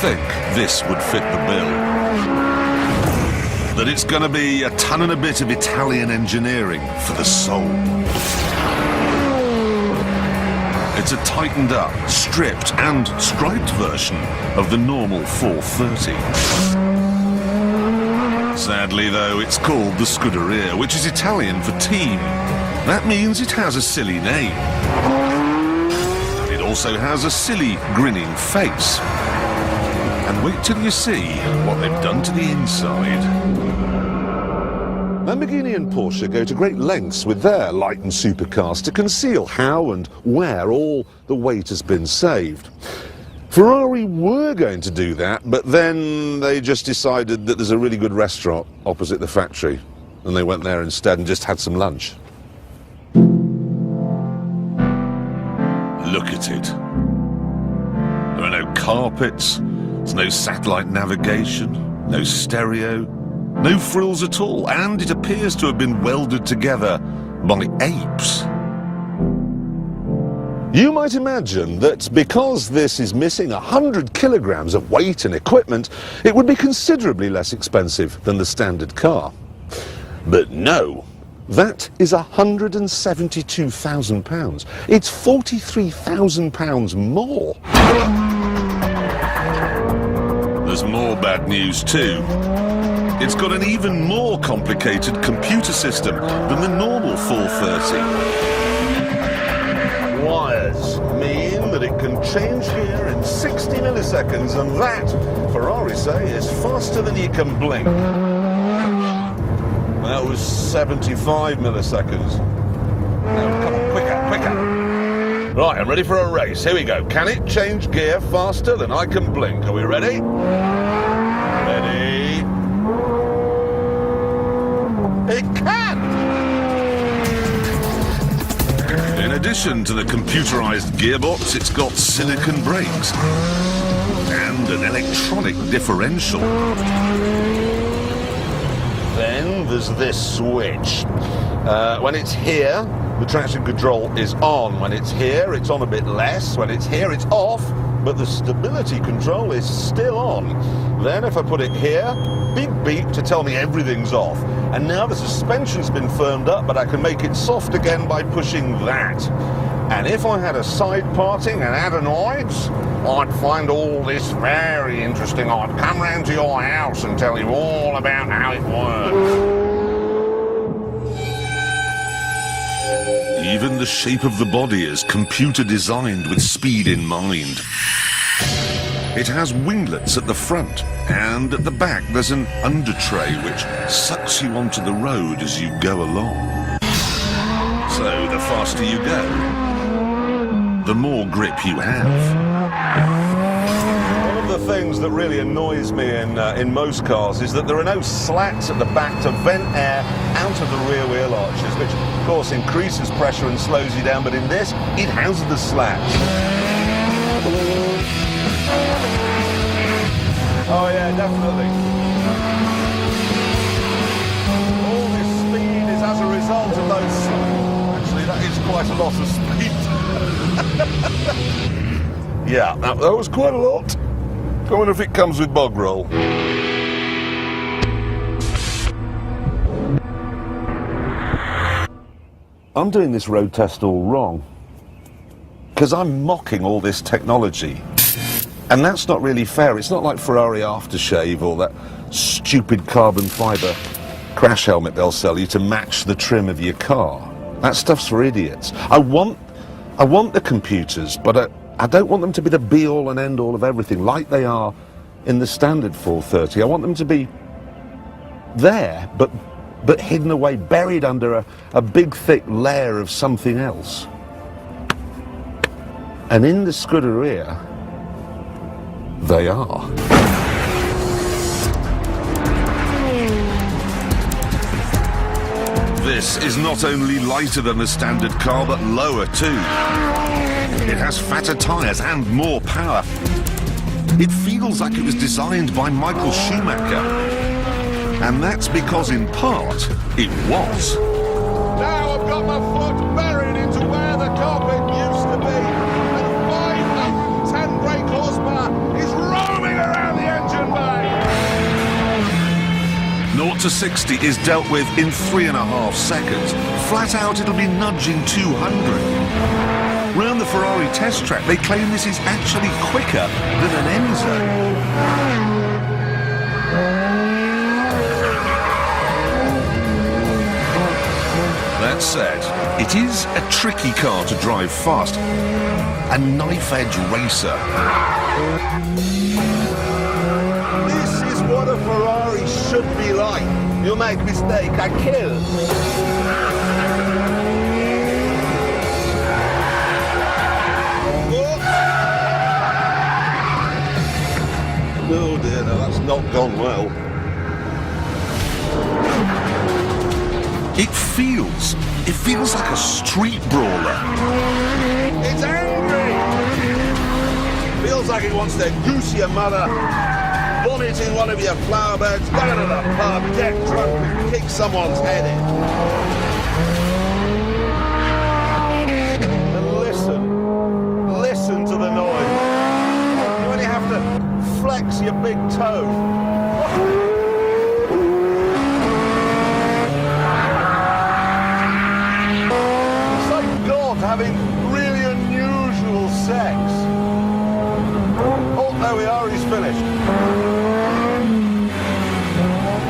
think this would fit the bill. That it's going to be a ton and a bit of Italian engineering for the soul. It's a tightened up, stripped and striped version of the normal 430. Sadly though, it's called the Scuderia, which is Italian for team. That means it has a silly name. And it also has a silly, grinning face. And wait till you see what they've done to the inside. Lamborghini and Porsche go to great lengths with their light and supercars to conceal how and where all the weight has been saved. Ferrari were going to do that, but then they just decided that there's a really good restaurant opposite the factory, and they went there instead and just had some lunch. Look at it. There are no carpets, there's no satellite navigation, no stereo, no frills at all, and it appears to have been welded together by apes. You might imagine that because this is missing 100 kilograms of weight and equipment, it would be considerably less expensive than the standard car. But no, that is £172,000. It's £43,000 more. There's more bad news too. It's got an even more complicated computer system than the normal 430. Wires mean that it can change gear in 60 milliseconds, and that, Ferrari say, is faster than you can blink. That was 75 milliseconds. Now, come on, quicker. Right, I'm ready for a race. Here we go. Can it change gear faster than I can blink? Are we ready? Ready. It can! In addition to the computerized gearbox, it's got silicon brakes and an electronic differential. Then there's this switch. When it's here, the traction control is on. When it's here, it's on a bit less. When it's here, it's off, but the stability control is still on. Then if I put it here, big beep to tell me everything's off. And now the suspension's been firmed up, but I can make it soft again by pushing that. And if I had a side parting and adenoids, I'd find all this very interesting. I'd come round to your house and tell you all about how it works. Even the shape of the body is computer designed with speed in mind. It has winglets at the front, and at the back there's an under-tray which sucks you onto the road as you go along. So the faster you go, the more grip you have. One of the things that really annoys me in most cars is that there are no slats at the back to vent air out of the rear wheel arches, which of course increases pressure and slows you down, but in this, it has the slats. Oh yeah, definitely. All this speed is as a result of those... Actually, that is quite a lot of speed. Yeah, that was quite a lot. I wonder if it comes with bog roll. I'm doing this road test all wrong, because I'm mocking all this technology. And that's not really fair. It's not like Ferrari aftershave or that stupid carbon fibre crash helmet they'll sell you to match the trim of your car. That stuff's for idiots. I want the computers, but I don't want them to be the be-all and end-all of everything like they are in the standard 430. I want them to be there, but hidden away, buried under a big, thick layer of something else. And in the Scuderia, they are. This is not only lighter than the standard car, but lower too. It has fatter tyres and more power. It feels like it was designed by Michael Schumacher. And that's because, in part, it was. Now I've got my foot buried into where the carpet used to be. And 510 brake horsepower is roaming around. to 60 is dealt with in 3.5 seconds. Flat out, it'll be nudging 200. Round the Ferrari test track, they claim this is actually quicker than an Enzo. That said, it is a tricky car to drive fast. A knife-edge racer. This is what a Ferrari should be like. You make mistake, I kill. Oh dear, no, that's not gone well. It feels like a street brawler. It's angry! Feels like it wants to goose your mother, bonnet in one of your flower beds, go to the pub, get drunk and kick someone's head in. And listen to the noise. You only have to flex your big toe. Having really unusual sex. Oh, there we are, he's finished.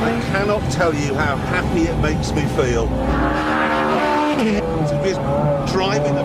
I cannot tell you how happy it makes me feel to be driving a